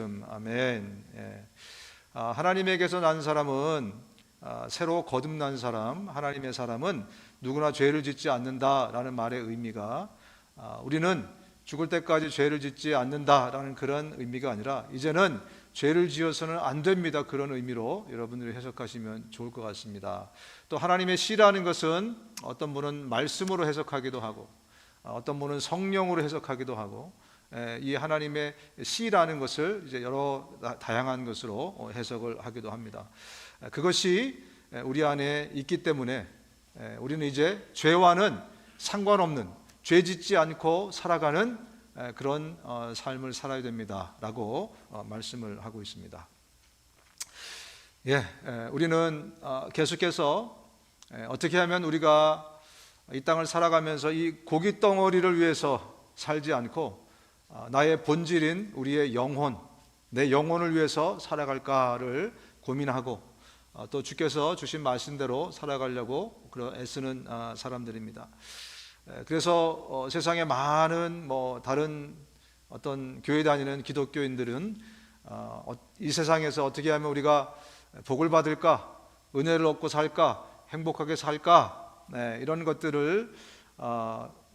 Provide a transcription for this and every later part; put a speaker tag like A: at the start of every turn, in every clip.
A: 아멘. 예. 하나님에게서 난 사람은 새로 거듭난 사람, 하나님의 사람은 누구나 죄를 짓지 않는다라는 말의 의미가 우리는 죽을 때까지 죄를 짓지 않는다라는 그런 의미가 아니라 이제는 죄를 지어서는 안 됩니다, 그런 의미로 여러분들이 해석하시면 좋을 것 같습니다. 또 하나님의 씨라는 것은 어떤 분은 말씀으로 해석하기도 하고 어떤 분은 성령으로 해석하기도 하고 이 하나님의 씨라는 것을 이제 여러 다양한 것으로 해석을 하기도 합니다. 그것이 우리 안에 있기 때문에 우리는 이제 죄와는 상관없는, 죄 짓지 않고 살아가는 그런 삶을 살아야 됩니다라고 말씀을 하고 있습니다. 우리는 계속해서 어떻게 하면 우리가 이 땅을 살아가면서 이 고기 덩어리를 위해서 살지 않고 나의 본질인 우리의 영혼, 내 영혼을 위해서 살아갈까를 고민하고 또 주께서 주신 말씀대로 살아가려고 애쓰는 사람들입니다. 그래서 세상에 많은 다른 어떤 교회 다니는 기독교인들은 이 세상에서 어떻게 하면 우리가 복을 받을까, 은혜를 얻고 살까, 행복하게 살까, 이런 것들을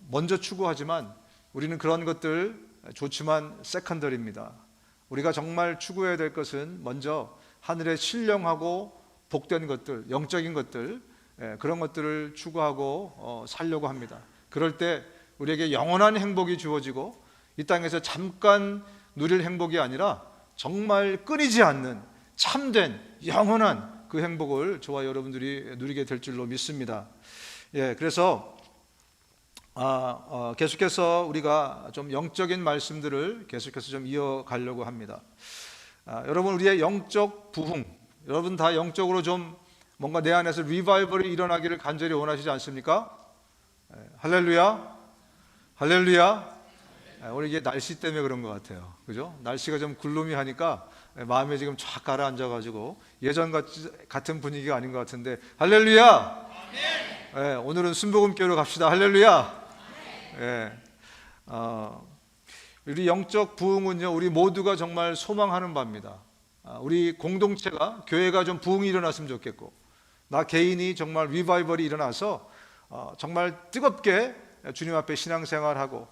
A: 먼저 추구하지만 우리는 그런 것들 좋지만 세컨더리입니다. 우리가 정말 추구해야 될 것은 먼저 하늘의 신령하고 복된 것들, 영적인 것들, 그런 것들을 추구하고 살려고 합니다. 그럴 때 우리에게 영원한 행복이 주어지고 이 땅에서 잠깐 누릴 행복이 아니라 정말 끊이지 않는 참된 영원한 그 행복을 저와 여러분들이 누리게 될 줄로 믿습니다. 그래서 계속해서 우리가 좀 영적인 말씀들을 계속해서 좀 이어가려고 합니다. 여러분, 우리의 영적 부흥, 여러분 다 영적으로 좀 뭔가 내 안에서 리바이벌이 일어나기를 간절히 원하시지 않습니까? 할렐루야, 할렐루야. 오늘 이게 날씨 때문에 그런 것 같아요, 그죠? 날씨가 좀 글루미하니까 마음에 지금 쫙 가라앉아가지고 예전 같은 분위기가 아닌 것 같은데 할렐루야. 오늘은 순복음교회로 갑시다. 할렐루야. 우리 영적 부흥은요, 우리 모두가 정말 소망하는 바입니다. 우리 공동체가, 교회가 좀 부흥이 일어났으면 좋겠고 나 개인이 정말 리바이벌이 일어나서 정말 뜨겁게 주님 앞에 신앙생활하고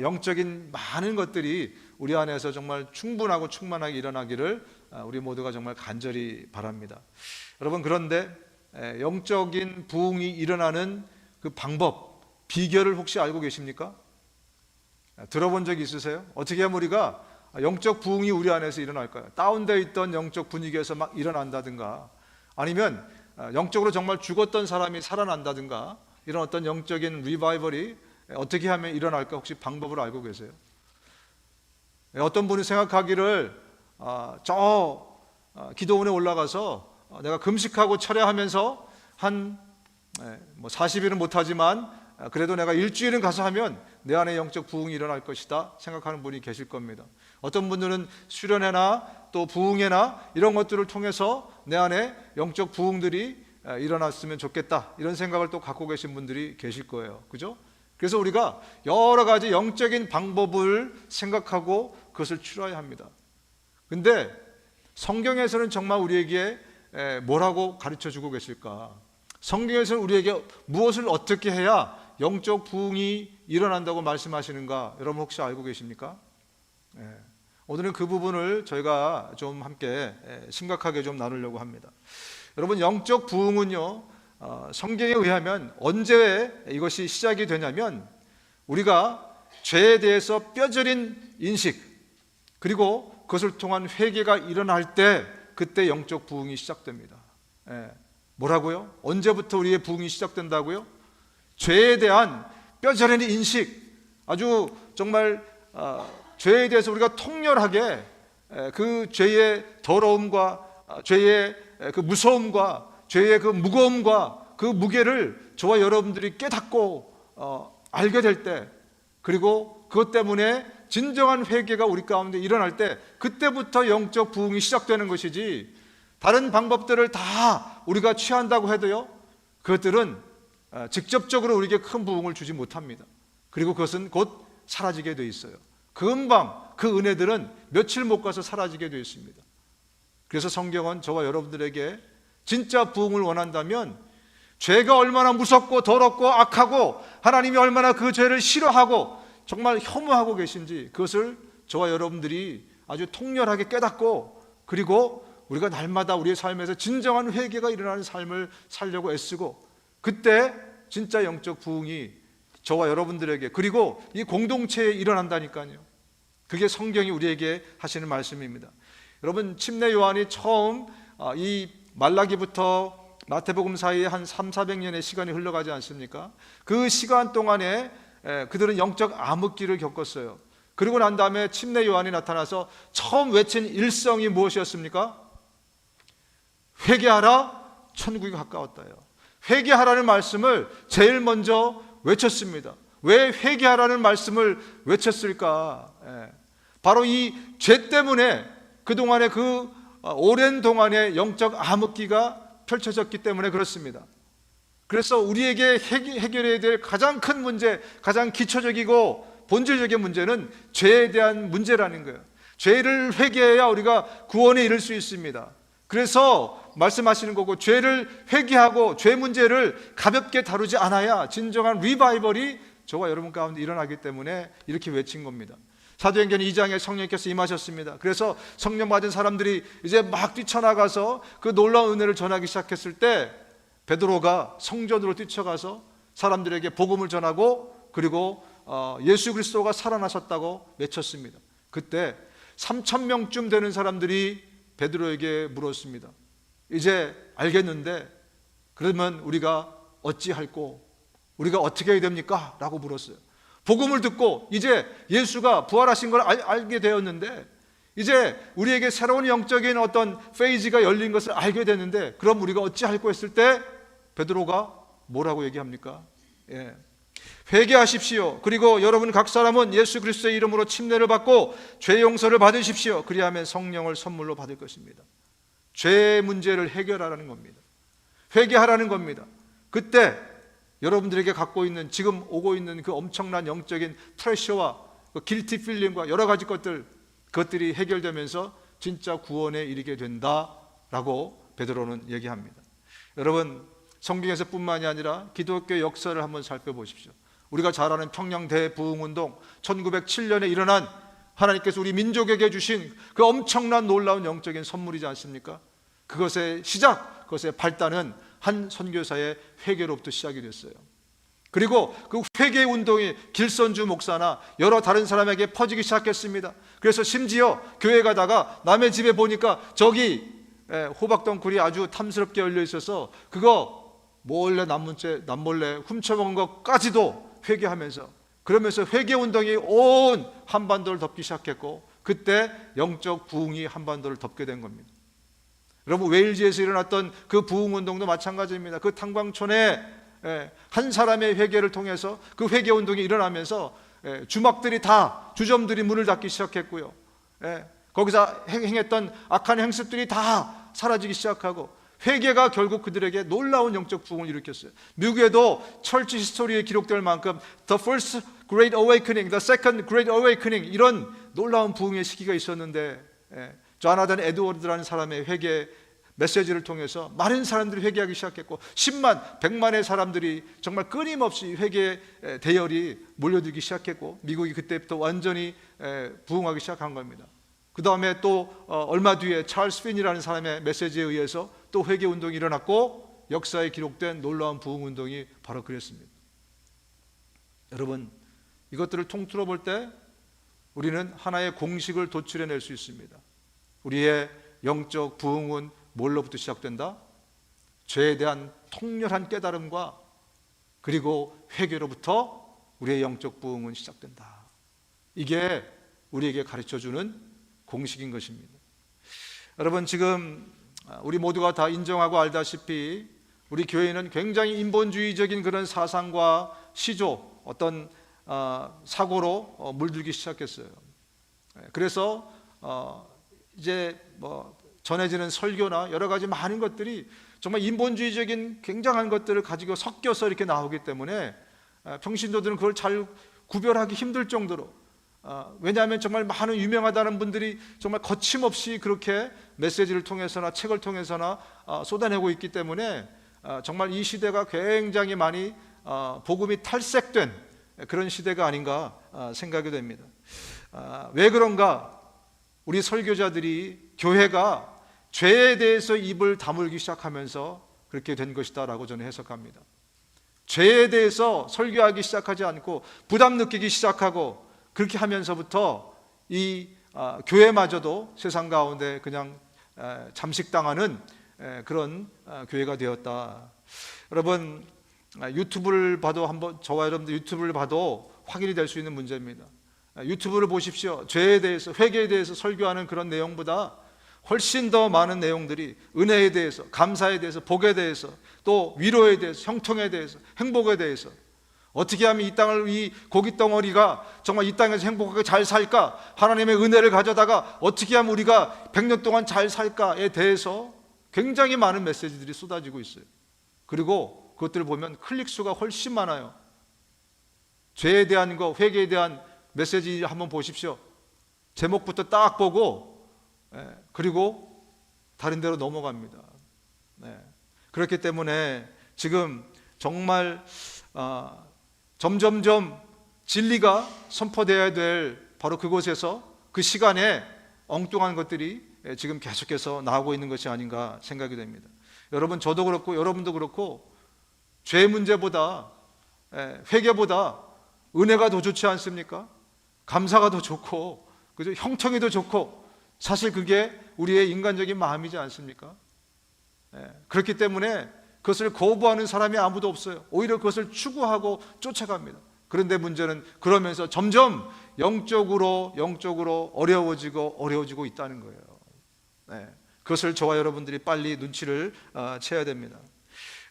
A: 영적인 많은 것들이 우리 안에서 정말 충분하고 충만하게 일어나기를 우리 모두가 정말 간절히 바랍니다. 여러분, 그런데 영적인 부흥이 일어나는 그 방법, 비결을 혹시 알고 계십니까? 들어본 적 있으세요? 어떻게 하면 우리가 영적 부흥이 우리 안에서 일어날까요? 다운되어 있던 영적 분위기에서 막 일어난다든가, 아니면 영적으로 정말 죽었던 사람이 살아난다든가, 이런 어떤 영적인 리바이벌이 어떻게 하면 일어날까 혹시 방법을 알고 계세요? 어떤 분이 생각하기를 기도원에 올라가서 내가 금식하고 철야하면서 한 40일은 못하지만 그래도 내가 일주일은 가서 하면 내 안에 영적 부흥이 일어날 것이다 생각하는 분이 계실 겁니다. 어떤 분들은 수련회나 또 부흥회나 이런 것들을 통해서 내 안에 영적 부흥들이 일어났으면 좋겠다, 이런 생각을 또 갖고 계신 분들이 계실 거예요, 그죠? 그래서 우리가 여러 가지 영적인 방법을 생각하고 그것을 추려야 합니다. 근데 성경에서는 정말 우리에게 뭐라고 가르쳐주고 계실까? 성경에서는 우리에게 무엇을 어떻게 해야 영적 부흥이 일어난다고 말씀하시는가? 여러분 혹시 알고 계십니까? 오늘은 그 부분을 저희가 좀 함께 심각하게 좀 나누려고 합니다. 여러분, 영적 부흥은요, 성경에 의하면 언제 이것이 시작이 되냐면 우리가 죄에 대해서 뼈저린 인식, 그리고 그것을 통한 회개가 일어날 때 그때 영적 부흥이 시작됩니다. 뭐라고요? 언제부터 우리의 부흥이 시작된다고요? 죄에 대한 뼈저린 인식, 아주 정말 죄에 대해서 우리가 통렬하게 그 죄의 더러움과 죄의 그 무서움과 죄의 그 무거움과 그 무게를 저와 여러분들이 깨닫고 알게 될 때, 그리고 그것 때문에 진정한 회개가 우리 가운데 일어날 때 그때부터 영적 부흥이 시작되는 것이지, 다른 방법들을 다 우리가 취한다고 해도요, 그것들은 직접적으로 우리에게 큰 부흥을 주지 못합니다. 그리고 그것은 곧 사라지게 돼 있어요. 금방 그 은혜들은 며칠 못 가서 사라지게 되어 있습니다. 그래서 성경은 저와 여러분들에게 진짜 부흥을 원한다면 죄가 얼마나 무섭고 더럽고 악하고 하나님이 얼마나 그 죄를 싫어하고 정말 혐오하고 계신지 그것을 저와 여러분들이 아주 통렬하게 깨닫고, 그리고 우리가 날마다 우리의 삶에서 진정한 회개가 일어나는 삶을 살려고 애쓰고, 그때 진짜 영적 부흥이 저와 여러분들에게, 그리고 이 공동체에 일어난다니까요. 그게 성경이 우리에게 하시는 말씀입니다. 여러분, 침례 요한이 처음 이 말라기부터 마태복음 사이에 한 300~400년의 시간이 흘러가지 않습니까? 그 시간 동안에 그들은 영적 암흑기를 겪었어요. 그리고 난 다음에 침례 요한이 나타나서 처음 외친 일성이 무엇이었습니까? 회개하라, 천국이 가까웠다요. 회개하라는 말씀을 제일 먼저 외쳤습니다. 왜 회개하라는 말씀을 외쳤을까? 바로 이 죄 때문에 그동안의 그 오랜 동안의 영적 암흑기가 펼쳐졌기 때문에 그렇습니다. 그래서 우리에게 해결해야 될 가장 큰 문제, 가장 기초적이고 본질적인 문제는 죄에 대한 문제라는 거예요. 죄를 회개해야 우리가 구원에 이를 수 있습니다. 그래서 말씀하시는 거고, 죄를 회개하고 죄 문제를 가볍게 다루지 않아야 진정한 리바이벌이 저와 여러분 가운데 일어나기 때문에 이렇게 외친 겁니다. 사도행전 2장에 성령께서 임하셨습니다. 그래서 성령 받은 사람들이 이제 막 뛰쳐나가서 그 놀라운 은혜를 전하기 시작했을 때 베드로가 성전으로 뛰쳐가서 사람들에게 복음을 전하고, 그리고 예수 그리스도가 살아나셨다고 외쳤습니다. 그때 3,000명쯤 되는 사람들이 베드로에게 물었습니다. 이제 알겠는데 그러면 우리가 어찌할꼬? 우리가 어떻게 해야 됩니까? 라고 물었어요. 복음을 듣고 이제 예수가 부활하신 걸 알게 되었는데, 이제 우리에게 새로운 영적인 어떤 페이지가 열린 것을 알게 됐는데, 그럼 우리가 어찌할꼬 했을 때 베드로가 뭐라고 얘기합니까? 회개하십시오. 그리고 여러분 각 사람은 예수 그리스도의 이름으로 침례를 받고 죄 용서를 받으십시오. 그리하면 성령을 선물로 받을 것입니다. 죄 문제를 해결하라는 겁니다. 회개하라는 겁니다. 그때 여러분들에게 갖고 있는, 지금 오고 있는 그 엄청난 영적인 프레셔와 그 길티 필링과 여러 가지 그것들이 해결되면서 진짜 구원에 이르게 된다라고 베드로는 얘기합니다. 여러분, 성경에서 뿐만이 아니라 기독교 역사를 한번 살펴보십시오. 우리가 잘 아는 평양 대부흥운동, 1907년에 일어난 하나님께서 우리 민족에게 주신 그 엄청난 놀라운 영적인 선물이지 않습니까? 그것의 시작, 그것의 발단은 한 선교사의 회개로부터 시작이 됐어요. 그리고 그 회개 운동이 길선주 목사나 여러 다른 사람에게 퍼지기 시작했습니다. 그래서 심지어 교회 가다가 남의 집에 보니까 저기 호박덩굴이 아주 탐스럽게 열려 있어서 그거 몰래 남몰래 훔쳐먹은 것까지도 회개하면서, 그러면서 회개 운동이 온 한반도를 덮기 시작했고, 그때 영적 부흥이 한반도를 덮게 된 겁니다. 여러분, 웨일즈에서 일어났던 그 부흥운동도 마찬가지입니다. 그 탄광촌에 한 사람의 회개를 통해서 그 회개운동이 일어나면서 주막들이 다, 주점들이 문을 닫기 시작했고요. 거기서 행했던 악한 행습들이 다 사라지기 시작하고, 회개가 결국 그들에게 놀라운 영적 부흥을 일으켰어요. 미국에도 철치 히스토리에 기록될 만큼 The First Great Awakening, The Second Great Awakening, 이런 놀라운 부흥의 시기가 있었는데, 조나단 에드워드라는 사람의 회개 메시지를 통해서 많은 사람들이 회개하기 시작했고, 10만, 100만의 사람들이 정말 끊임없이 회개 대열이 몰려들기 시작했고, 미국이 그때부터 완전히 부흥하기 시작한 겁니다. 그 다음에 또 얼마 뒤에 찰스 핀이라는 사람의 메시지에 의해서 또 회개 운동이 일어났고, 역사에 기록된 놀라운 부흥 운동이 바로 그랬습니다. 여러분, 이것들을 통틀어 볼 때 우리는 하나의 공식을 도출해낼 수 있습니다. 우리의 영적 부흥은 뭘로부터 시작된다? 죄에 대한 통렬한 깨달음과 그리고 회개로부터 우리의 영적 부흥은 시작된다. 이게 우리에게 가르쳐주는 공식인 것입니다. 여러분, 지금 우리 모두가 다 인정하고 알다시피 우리 교회는 굉장히 인본주의적인 그런 사상과 시조, 어떤 사고로 물들기 시작했어요. 그래서 이제 전해지는 설교나 여러 가지 많은 것들이 정말 인본주의적인 굉장한 것들을 가지고 섞여서 이렇게 나오기 때문에 평신도들은 그걸 잘 구별하기 힘들 정도로 왜냐하면 정말 많은 유명하다는 분들이 정말 거침없이 그렇게 메시지를 통해서나 책을 통해서나 쏟아내고 있기 때문에 정말 이 시대가 굉장히 많이 복음이 탈색된 그런 시대가 아닌가 생각이 됩니다. 왜 그런가? 우리 설교자들이 교회가 죄에 대해서 입을 다물기 시작하면서 그렇게 된 것이다 라고 저는 해석합니다. 죄에 대해서 설교하기 시작하지 않고 부담 느끼기 시작하고 그렇게 하면서부터 이 교회마저도 세상 가운데 그냥 잠식당하는 그런 교회가 되었다. 여러분, 유튜브를 봐도 한번, 저와 여러분들 유튜브를 봐도 확인이 될 수 있는 문제입니다. 유튜브를 보십시오. 죄에 대해서, 회개에 대해서 설교하는 그런 내용보다 훨씬 더 많은 내용들이 은혜에 대해서, 감사에 대해서, 복에 대해서, 또 위로에 대해서, 형통에 대해서, 행복에 대해서, 어떻게 하면 이 땅을, 이 고깃 덩어리가 정말 이 땅에서 행복하게 잘 살까, 하나님의 은혜를 가져다가 어떻게 하면 우리가 100년 동안 잘 살까에 대해서 굉장히 많은 메시지들이 쏟아지고 있어요. 그리고 그것들을 보면 클릭 수가 훨씬 많아요. 죄에 대한 거, 회개에 대한 메시지 한번 보십시오. 제목부터 딱 보고 그리고 다른 데로 넘어갑니다. 그렇기 때문에 지금 정말 점점점 진리가 선포되어야 될 바로 그곳에서, 그 시간에 엉뚱한 것들이 지금 계속해서 나오고 있는 것이 아닌가 생각이 됩니다. 여러분, 저도 그렇고 여러분도 그렇고 죄 문제보다, 회개보다 은혜가 더 좋지 않습니까? 감사가 더 좋고, 그죠? 형통이 더 좋고, 사실 그게 우리의 인간적인 마음이지 않습니까? 그렇기 때문에 그것을 거부하는 사람이 아무도 없어요. 오히려 그것을 추구하고 쫓아갑니다. 그런데 문제는 그러면서 점점 영적으로 어려워지고 있다는 거예요. 그것을 저와 여러분들이 빨리 눈치를 채야 됩니다.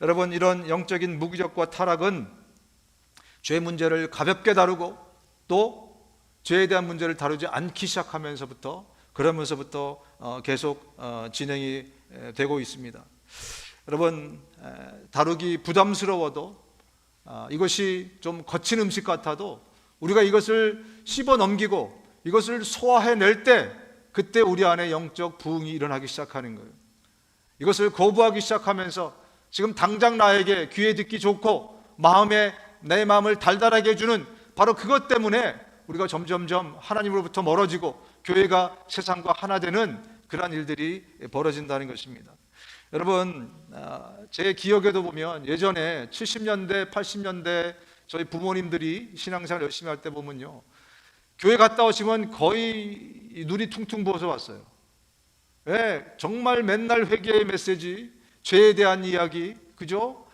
A: 여러분, 이런 영적인 무기력과 타락은 죄 문제를 가볍게 다루고 또 죄에 대한 문제를 다루지 않기 시작하면서부터, 그러면서부터 계속 진행이 되고 있습니다. 여러분, 다루기 부담스러워도, 이것이 좀 거친 음식 같아도 우리가 이것을 씹어 넘기고 이것을 소화해낼 때, 그때 우리 안에 영적 부흥이 일어나기 시작하는 거예요. 이것을 거부하기 시작하면서 지금 당장 나에게 귀에 듣기 좋고 내 마음을 달달하게 해주는 바로 그것 때문에 우리가 점점점 하나님으로부터 멀어지고 교회가 세상과 하나 되는 그러한 일들이 벌어진다는 것입니다. 여러분, 제 기억에도 보면 예전에 70년대, 80년대 저희 부모님들이 신앙생활 열심히 할 때 보면요, 교회 갔다 오시면 거의 눈이 퉁퉁 부어서 왔어요. 정말 맨날 회개의 메시지, 죄에 대한 이야기, 그죠?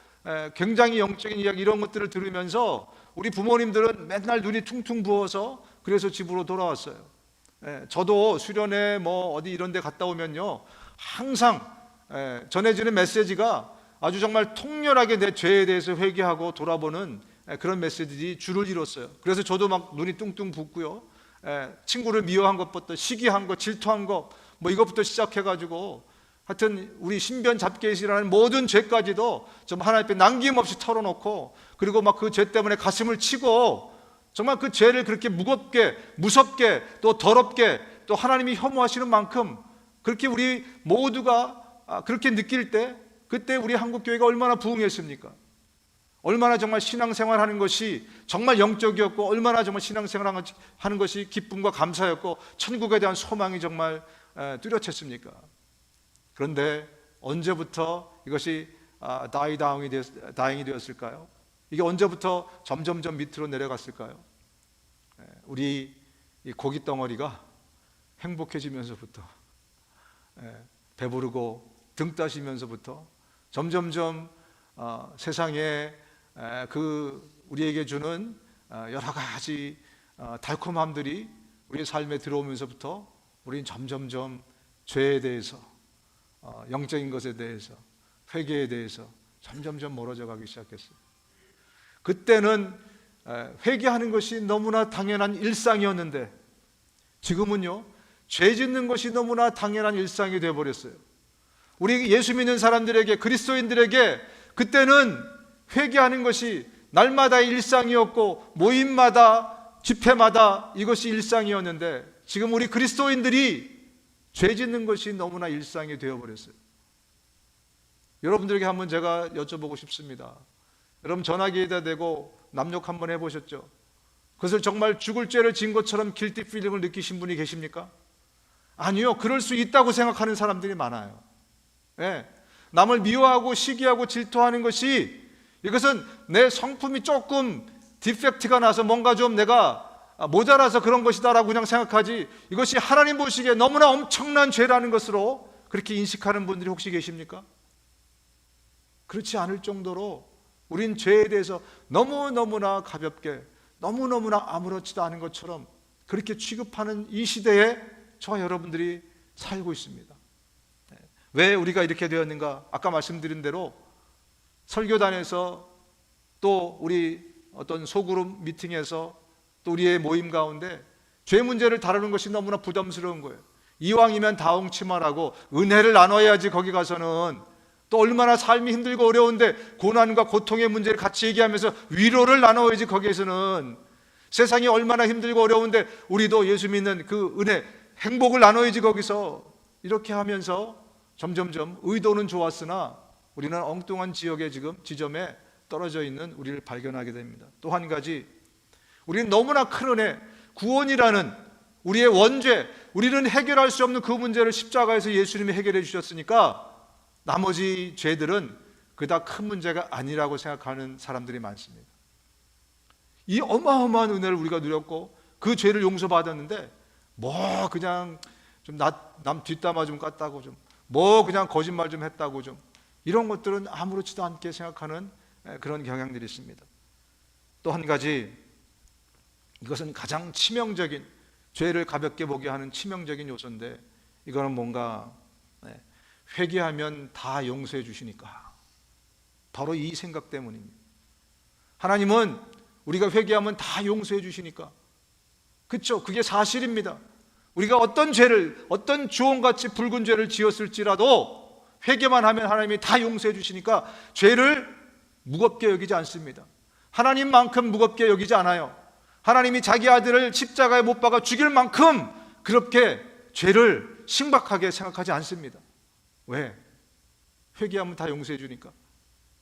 A: 굉장히 영적인 이야기, 이런 것들을 들으면서 우리 부모님들은 맨날 눈이 퉁퉁 부어서 그래서 집으로 돌아왔어요. 저도 수련회 어디 이런 데 갔다 오면요, 항상 전해지는 메시지가 아주 정말 통렬하게 내 죄에 대해서 회개하고 돌아보는 그런 메시지들이 줄을 이뤘어요. 그래서 저도 막 눈이 뚱뚱 붓고요, 친구를 미워한 것부터, 시기한 것, 질투한 것, 이것부터 시작해가지고 하여튼 우리 신변 잡개시라는 모든 죄까지도 좀 하나님 앞에 남김없이 털어놓고, 그리고 막 그 죄 때문에 가슴을 치고, 정말 그 죄를 그렇게 무겁게, 무섭게, 또 더럽게, 또 하나님이 혐오하시는 만큼 그렇게 우리 모두가 그렇게 느낄 때, 그때 우리 한국교회가 얼마나 부흥했습니까? 얼마나 정말 신앙생활 하는 것이 정말 영적이었고, 얼마나 정말 신앙생활 하는 것이 기쁨과 감사였고, 천국에 대한 소망이 정말 뚜렷했습니까? 그런데 언제부터 이것이 다행이 되었을까요? 이게 언제부터 점점점 밑으로 내려갔을까요? 우리 이 고깃 덩어리가 행복해지면서부터, 배부르고 등 따시면서부터 점점점 세상에 우리에게 주는 여러 가지 달콤함들이 우리의 삶에 들어오면서부터 우리는 점점점 죄에 대해서, 영적인 것에 대해서, 회개에 대해서 점점점 멀어져 가기 시작했어요. 그때는 회개하는 것이 너무나 당연한 일상이었는데, 지금은요, 죄 짓는 것이 너무나 당연한 일상이 되어버렸어요. 우리 예수 믿는 사람들에게, 그리스도인들에게 그때는 회개하는 것이 날마다의 일상이었고, 모임마다 집회마다 이것이 일상이었는데 지금 우리 그리스도인들이 죄 짓는 것이 너무나 일상이 되어버렸어요. 여러분들에게 한번 제가 여쭤보고 싶습니다. 여러분 전화기에다 대고 남욕 한번 해보셨죠? 그것을 정말 죽을 죄를 지은 것처럼 길티 필링을 느끼신 분이 계십니까? 아니요. 그럴 수 있다고 생각하는 사람들이 많아요. 예. 남을 미워하고 시기하고 질투하는 것이, 이것은 내 성품이 조금 디펙트가 나서 뭔가 좀 내가 모자라서 그런 것이다 라고 그냥 생각하지, 이것이 하나님 보시기에 너무나 엄청난 죄라는 것으로 그렇게 인식하는 분들이 혹시 계십니까? 그렇지 않을 정도로 우린 죄에 대해서 너무너무나 가볍게, 너무너무나 아무렇지도 않은 것처럼 그렇게 취급하는 이 시대에 저와 여러분들이 살고 있습니다. 왜 우리가 이렇게 되었는가? 아까 말씀드린 대로 설교단에서, 또 우리 어떤 소그룹 미팅에서, 또 우리의 모임 가운데 죄 문제를 다루는 것이 너무나 부담스러운 거예요. 이왕이면 다홍치마라고 은혜를 나눠야지. 거기 가서는 또 얼마나 삶이 힘들고 어려운데 고난과 고통의 문제를 같이 얘기하면서 위로를 나눠야지. 거기에서는 세상이 얼마나 힘들고 어려운데 우리도 예수 믿는 그 은혜, 행복을 나눠야지. 거기서 이렇게 하면서 점점점 의도는 좋았으나 우리는 엉뚱한 지점에 떨어져 있는 우리를 발견하게 됩니다. 또 한 가지, 우리는 너무나 큰 은혜, 구원이라는 우리의 원죄, 우리는 해결할 수 없는 그 문제를 십자가에서 예수님이 해결해 주셨으니까 나머지 죄들은 그닥 큰 문제가 아니라고 생각하는 사람들이 많습니다. 이 어마어마한 은혜를 우리가 누렸고 그 죄를 용서받았는데 뭐 그냥 좀 남 뒷담화 좀 깠다고, 좀 뭐 그냥 거짓말 좀 했다고, 좀 이런 것들은 아무렇지도 않게 생각하는 그런 경향들이 있습니다. 또 한 가지, 이것은 가장 치명적인, 죄를 가볍게 보게 하는 치명적인 요소인데, 이거는 뭔가 회개하면 다 용서해 주시니까, 바로 이 생각 때문입니다. 하나님은 우리가 회개하면 다 용서해 주시니까, 그렇죠? 그게 사실입니다. 우리가 어떤 죄를, 어떤 주홍같이 붉은 죄를 지었을지라도 회개만 하면 하나님이 다 용서해 주시니까 죄를 무겁게 여기지 않습니다. 하나님만큼 무겁게 여기지 않아요. 하나님이 자기 아들을 십자가에 못 박아 죽일 만큼 그렇게 죄를 심각하게 생각하지 않습니다. 왜? 회개하면 다 용서해 주니까.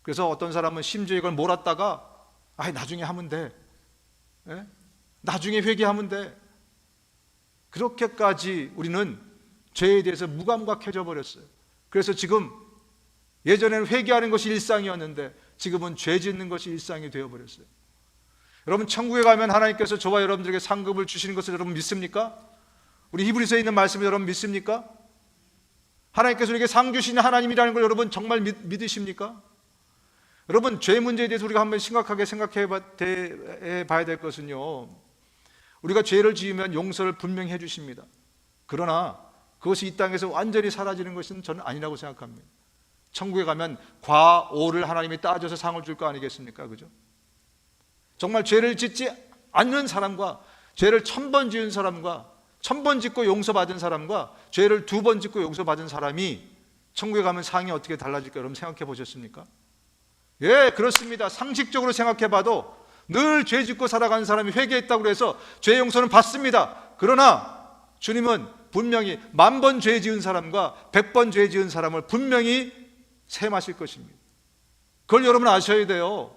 A: 그래서 어떤 사람은 심지어 이걸 몰았다가 나중에 하면 돼, 나중에 회개하면 돼, 그렇게까지 우리는 죄에 대해서 무감각해져 버렸어요. 그래서 지금, 예전에는 회개하는 것이 일상이었는데 지금은 죄 짓는 것이 일상이 되어버렸어요. 여러분, 천국에 가면 하나님께서 저와 여러분들에게 상급을 주시는 것을 여러분 믿습니까? 우리 히브리서에 있는 말씀을 여러분 믿습니까? 하나님께서 우리에게 상 주시는 하나님이라는 걸 여러분 정말 믿으십니까? 여러분, 죄 문제에 대해서 우리가 한번 심각하게 생각해 봐야 될 것은요, 우리가 죄를 지으면 용서를 분명히 해주십니다. 그러나 그것이 이 땅에서 완전히 사라지는 것은 저는 아니라고 생각합니다. 천국에 가면 과오를 하나님이 따져서 상을 줄 거 아니겠습니까? 그죠? 정말 죄를 짓지 않는 사람과, 죄를 1000번 지은 사람과, 1000번 짓고 용서받은 사람과, 죄를 2번 짓고 용서받은 사람이 천국에 가면 상이 어떻게 달라질까 여러분 생각해 보셨습니까? 예, 그렇습니다. 상식적으로 생각해 봐도 늘 죄 짓고 살아가는 사람이 회개했다고 해서 죄 용서는 받습니다. 그러나 주님은 분명히 10,000번 죄 지은 사람과 100번 죄 지은 사람을 분명히 셈하실 것입니다. 그걸 여러분 아셔야 돼요.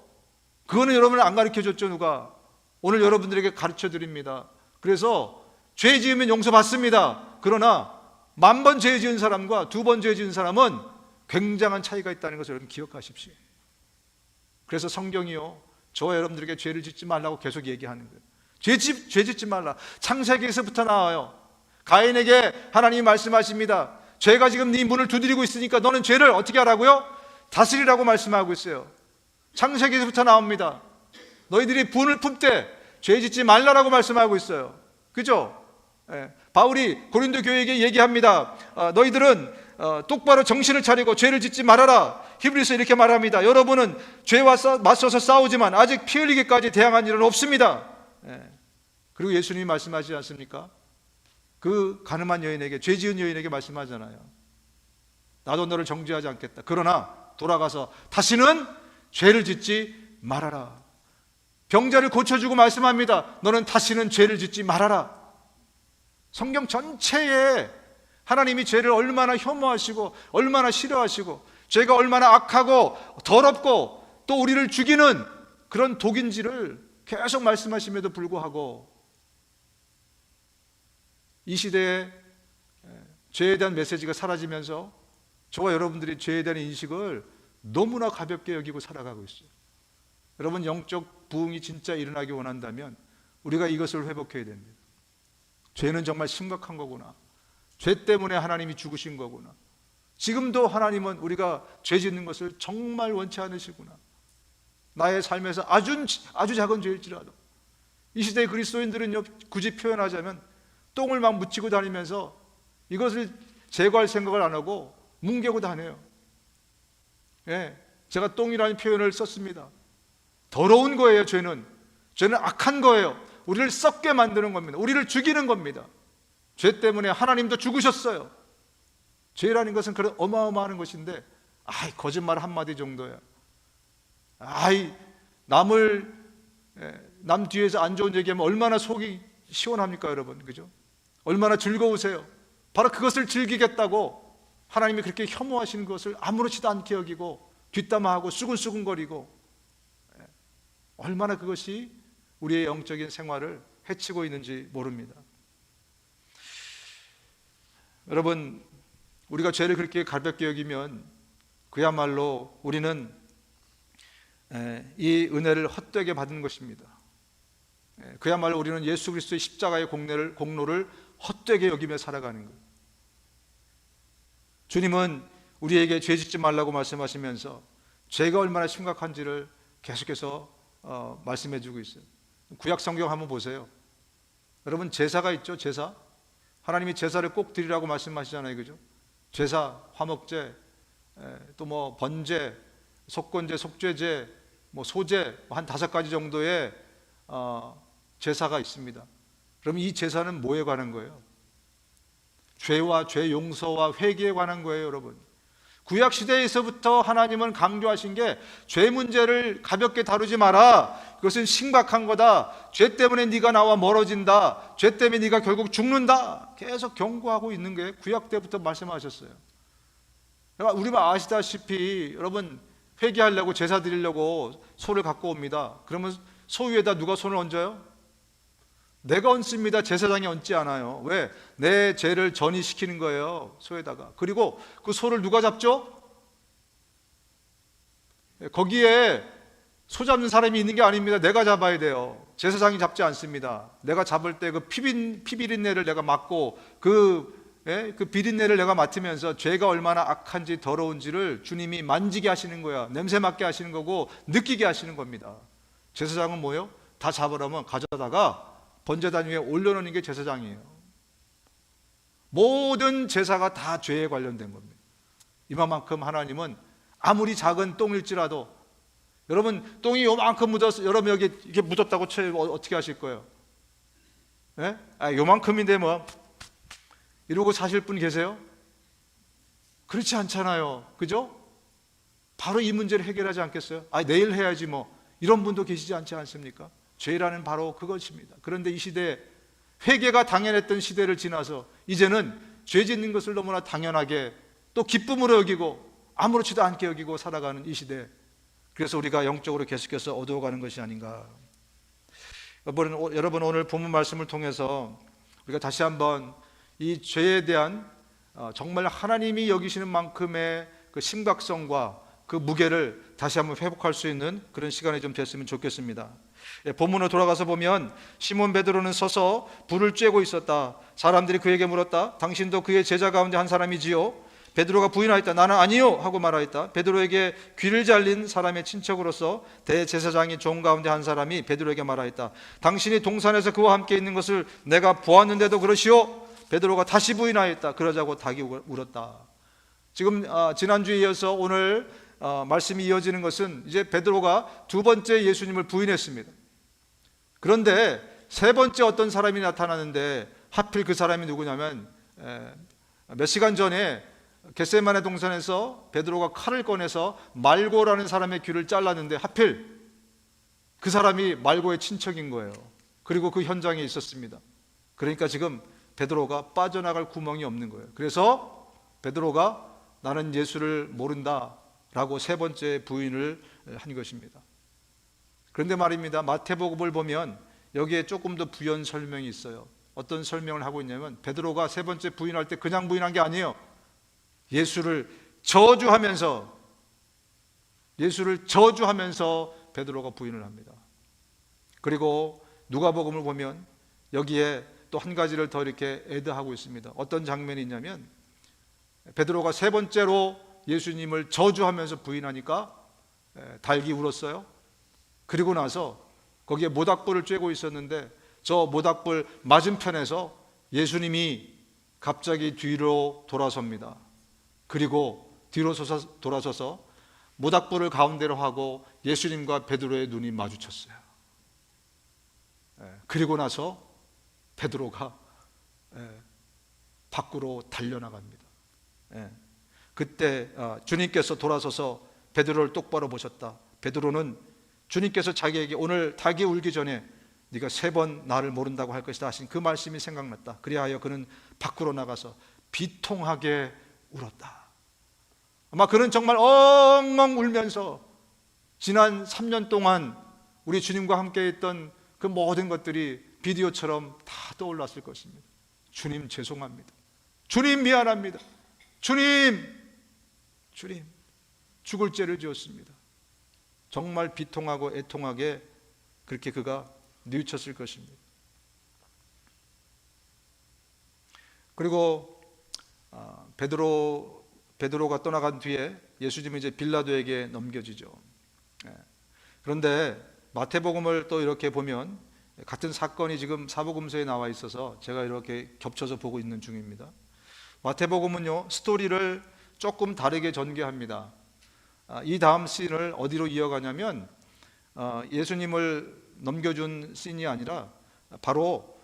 A: 그거는 여러분을 안 가르쳐줬죠, 누가? 오늘 여러분들에게 가르쳐 드립니다. 그래서 죄 지으면 용서받습니다. 그러나 10,000번 죄 지은 사람과 2번 죄 지은 사람은 굉장한 차이가 있다는 것을 여러분 기억하십시오. 그래서 성경이요, 저와 여러분들에게 죄를 짓지 말라고 계속 얘기하는 거예요. 죄 짓지 말라. 창세기에서부터 나와요. 가인에게 하나님이 말씀하십니다. 죄가 지금 네 문을 두드리고 있으니까 너는 죄를 어떻게 하라고요? 다스리라고 말씀하고 있어요. 창세기에서부터 나옵니다. 너희들이 분을 품되 죄 짓지 말라라고 말씀하고 있어요. 그죠? 바울이 고린도 교회에게 얘기합니다. 너희들은 똑바로 정신을 차리고 죄를 짓지 말아라. 히브리서 이렇게 말합니다. 여러분은 죄와 맞서서 싸우지만 아직 피 흘리기까지 대항한 일은 없습니다. 그리고 예수님이 말씀하시지 않습니까? 그 가늠한 여인에게, 죄 지은 여인에게 말씀하잖아요. 나도 너를 정죄하지 않겠다. 그러나 돌아가서 다시는 죄를 짓지 말아라. 병자를 고쳐주고 말씀합니다. 너는 다시는 죄를 짓지 말아라. 성경 전체에 하나님이 죄를 얼마나 혐오하시고 얼마나 싫어하시고 죄가 얼마나 악하고 더럽고 또 우리를 죽이는 그런 독인지를 계속 말씀하심에도 불구하고 이 시대에 죄에 대한 메시지가 사라지면서 저와 여러분들이 죄에 대한 인식을 너무나 가볍게 여기고 살아가고 있어요. 여러분, 영적 부흥이 진짜 일어나기 원한다면 우리가 이것을 회복해야 됩니다. 죄는 정말 심각한 거구나. 죄 때문에 하나님이 죽으신 거구나. 지금도 하나님은 우리가 죄 짓는 것을 정말 원치 않으시구나. 나의 삶에서 아주 작은 죄일지라도 이 시대의 그리스도인들은요, 굳이 표현하자면 똥을 막 묻히고 다니면서 이것을 제거할 생각을 안 하고 뭉개고 다녀요. 예, 제가 똥이라는 표현을 썼습니다. 더러운 거예요. 죄는 악한 거예요. 우리를 썩게 만드는 겁니다. 우리를 죽이는 겁니다. 죄 때문에 하나님도 죽으셨어요. 죄라는 것은 그런 어마어마한 것인데, 거짓말 한마디 정도야. 남 뒤에서 안 좋은 얘기하면 얼마나 속이 시원합니까, 여러분? 그죠? 얼마나 즐거우세요? 바로 그것을 즐기겠다고 하나님이 그렇게 혐오하시는 것을 아무렇지도 않게 여기고 뒷담화하고 수근수근거리고, 얼마나 그것이 우리의 영적인 생활을 해치고 있는지 모릅니다. 여러분, 우리가 죄를 그렇게 가볍게 여기면 그야말로 우리는 이 은혜를 헛되게 받는 것입니다. 그야말로 우리는 예수 그리스도의 십자가의 공로를 헛되게 여기며 살아가는 거예요. 주님은 우리에게 죄 짓지 말라고 말씀하시면서 죄가 얼마나 심각한지를 계속해서 말씀해 주고 있어요. 구약 성경 한번 보세요. 여러분, 제사가 있죠. 제사. 하나님이 제사를 꼭 드리라고 말씀하시잖아요. 그죠? 제사, 화목제, 또 뭐 번제, 속건제, 속죄제, 뭐 소제, 한 5가지 정도의 제사가 있습니다. 그럼 이 제사는 뭐에 관한 거예요? 죄와 죄 용서와 회개에 관한 거예요, 여러분. 구약 시대에서부터 하나님은 강조하신 게 죄 문제를 가볍게 다루지 마라. 그것은 심각한 거다. 죄 때문에 네가 나와 멀어진다. 죄 때문에 네가 결국 죽는다. 계속 경고하고 있는 게 구약 때부터 말씀하셨어요. 우리가 아시다시피 여러분, 회개하려고 제사 드리려고 소를 갖고 옵니다. 그러면 소 위에다 누가 손을 얹어요? 내가 얹습니다. 제사장이 얹지 않아요. 왜? 내 죄를 전이시키는 거예요, 소에다가. 그리고 그 소를 누가 잡죠? 거기에 소 잡는 사람이 있는 게 아닙니다. 내가 잡아야 돼요. 제사장이 잡지 않습니다. 내가 잡을 때 그 피비린내를 내가 맡고 그 비린내를 내가 맡으면서 죄가 얼마나 악한지 더러운지를 주님이 만지게 하시는 거야. 냄새 맡게 하시는 거고 느끼게 하시는 겁니다. 제사장은 뭐예요? 다 잡으라면 가져다가 번제단 위에 올려놓는 게 제사장이에요. 모든 제사가 다 죄에 관련된 겁니다. 이만큼 하나님은 아무리 작은 똥일지라도, 여러분, 똥이 요만큼 묻어서 여러분 여기 이렇게 묻었다고 쳐요. 어떻게 하실 거예요? 예? 요만큼인데 뭐 이러고 사실 분 계세요? 그렇지 않잖아요. 그죠? 바로 이 문제를 해결하지 않겠어요? 내일 해야지 뭐, 이런 분도 계시지 않지 않습니까? 죄라는 바로 그것입니다. 그런데 이 시대에 회개가 당연했던 시대를 지나서 이제는 죄 짓는 것을 너무나 당연하게 또 기쁨으로 여기고 아무렇지도 않게 여기고 살아가는 이 시대. 그래서 우리가 영적으로 계속해서 어두워가는 것이 아닌가. 여러분, 오늘 본문 말씀을 통해서 우리가 다시 한번 이 죄에 대한 정말 하나님이 여기시는 만큼의 그 심각성과 그 무게를 다시 한번 회복할 수 있는 그런 시간이 좀 됐으면 좋겠습니다. 본문으로 돌아가서 보면 시몬 베드로는 서서 불을 쬐고 있었다. 사람들이 그에게 물었다. 당신도 그의 제자 가운데 한 사람이지요? 베드로가 부인하였다. 나는 아니요 하고 말하였다. 베드로에게 귀를 잘린 사람의 친척으로서 대제사장의 종 가운데 한 사람이 베드로에게 말하였다. 당신이 동산에서 그와 함께 있는 것을 내가 보았는데도 그러시오? 베드로가 다시 부인하였다. 그러자고 닭이 울었다. 지금 지난주에 이어서 오늘 말씀이 이어지는 것은 이제 베드로가 2번째 예수님을 부인했습니다. 그런데 3번째 어떤 사람이 나타나는데 하필 그 사람이 누구냐면 몇 시간 전에 겟세마네 동산에서 베드로가 칼을 꺼내서 말고라는 사람의 귀를 잘랐는데 하필 그 사람이 말고의 친척인 거예요. 그리고 그 현장에 있었습니다. 그러니까 지금 베드로가 빠져나갈 구멍이 없는 거예요. 그래서 베드로가 나는 예수를 모른다 라고 세 번째 부인을 한 것입니다. 그런데 말입니다, 마태복음을 보면 여기에 조금 더 부연 설명이 있어요. 어떤 설명을 하고 있냐면, 베드로가 세 번째 부인할 때 그냥 부인한 게 아니에요. 예수를 저주하면서 베드로가 부인을 합니다. 그리고 누가복음을 보면 여기에 또 한 가지를 더 이렇게 애드하고 있습니다. 어떤 장면이 있냐면, 베드로가 세 번째로 예수님을 저주하면서 부인하니까 닭이 울었어요. 그리고 나서 거기에 모닥불을 쬐고 있었는데, 저 모닥불 맞은편에서 예수님이 갑자기 뒤로 돌아섭니다. 그리고 뒤로 돌아서서 모닥불을 가운데로 하고 예수님과 베드로의 눈이 마주쳤어요. 그리고 나서 베드로가 밖으로 달려나갑니다. 그때 주님께서 돌아서서 베드로를 똑바로 보셨다. 베드로는 주님께서 자기에게 오늘 닭이 울기 전에 네가 3번 나를 모른다고 할 것이다 하신 그 말씀이 생각났다. 그리하여 그는 밖으로 나가서 비통하게 울었다. 아마 그는 정말 엉엉 울면서 지난 3년 동안 우리 주님과 함께 했던 그 모든 것들이 비디오처럼 다 떠올랐을 것입니다. 주님 죄송합니다. 주님 미안합니다. 주님 죽을 죄를 지었습니다. 정말 비통하고 애통하게 그렇게 그가 뉘우쳤을 것입니다. 그리고 베드로가 떠나간 뒤에 예수님이 이제 빌라도에게 넘겨지죠. 그런데 마태복음을 또 이렇게 보면 같은 사건이 지금 사복음서에 나와 있어서 제가 이렇게 겹쳐서 보고 있는 중입니다. 마태복음은요, 스토리를 조금 다르게 전개합니다. 이 다음 씬을 어디로 이어가냐면, 예수님을 넘겨준 씬이 아니라 바로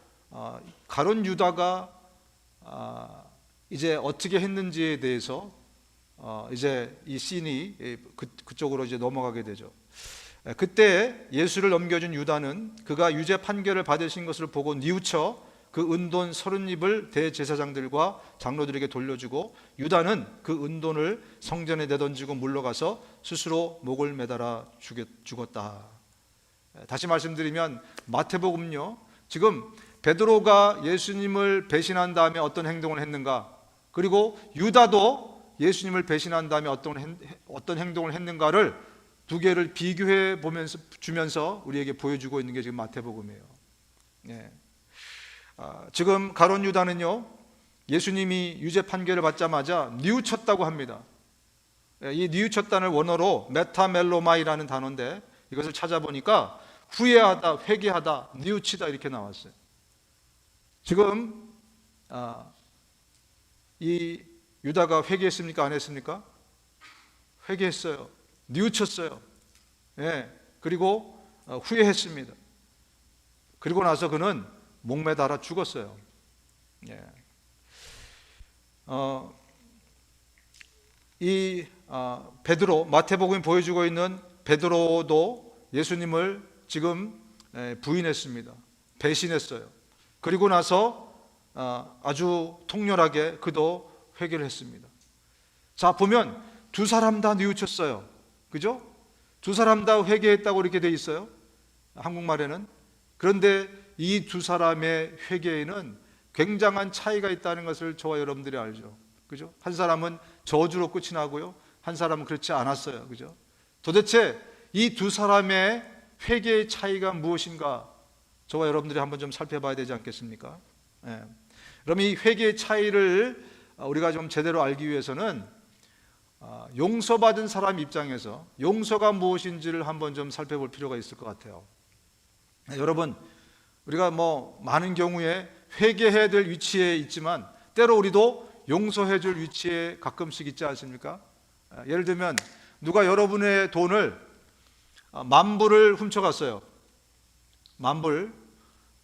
A: 가룟 유다가 이제 어떻게 했는지에 대해서 이제 이 씬이 그쪽으로 이제 넘어가게 되죠. 그때 예수를 넘겨준 유다는 그가 유죄 판결을 받으신 것을 보고 뉘우쳐 그 은돈 30입을 대제사장들과 장로들에게 돌려주고, 유다는 그 은돈을 성전에 내던지고 물러가서 스스로 목을 매달아 죽었다. 다시 말씀드리면 마태복음요, 지금 베드로가 예수님을 배신한 다음에 어떤 행동을 했는가, 그리고 유다도 예수님을 배신한 다음에 어떤 행동을 했는가를 두 개를 비교해 보면서 주면서 우리에게 보여주고 있는 게 지금 마태복음이에요. 지금 가룟 유다는요, 예수님이 유죄 판결을 받자마자 뉘우쳤다고 합니다. 이 뉘우쳤다는 원어로 메타멜로마이라는 단어인데, 이것을 찾아보니까 후회하다, 회개하다, 뉘우치다 이렇게 나왔어요. 지금 이 유다가 회개했습니까? 안 했습니까? 회개했어요. 뉘우쳤어요. 그리고 후회했습니다. 그리고 나서 그는 목매달아 죽었어요. 이 베드로, 마태복음이 보여주고 있는 베드로도 예수님을 지금 부인했습니다. 배신했어요. 그리고 나서 아주 통렬하게 그도 회개를 했습니다. 자, 보면 두 사람 다 뉘우쳤어요. 그죠? 두 사람 다 회개했다고 이렇게 돼 있어요, 한국말에는. 그런데 이 두 사람의 회개에는 굉장한 차이가 있다는 것을 저와 여러분들이 알죠. 그죠? 한 사람은 저주로 끝이 나고요, 한 사람은 그렇지 않았어요. 그죠? 도대체 이 두 사람의 회개의 차이가 무엇인가, 저와 여러분들이 한번 좀 살펴봐야 되지 않겠습니까? 그럼 이 회개의 차이를 우리가 좀 제대로 알기 위해서는 용서받은 사람 입장에서 용서가 무엇인지를 한번 좀 살펴볼 필요가 있을 것 같아요. 여러분, 우리가 많은 경우에 회개해야 될 위치에 있지만 때로 우리도 용서해 줄 위치에 가끔씩 있지 않습니까? 예를 들면 누가 여러분의 돈을 10,000불을 훔쳐갔어요. 10,000불.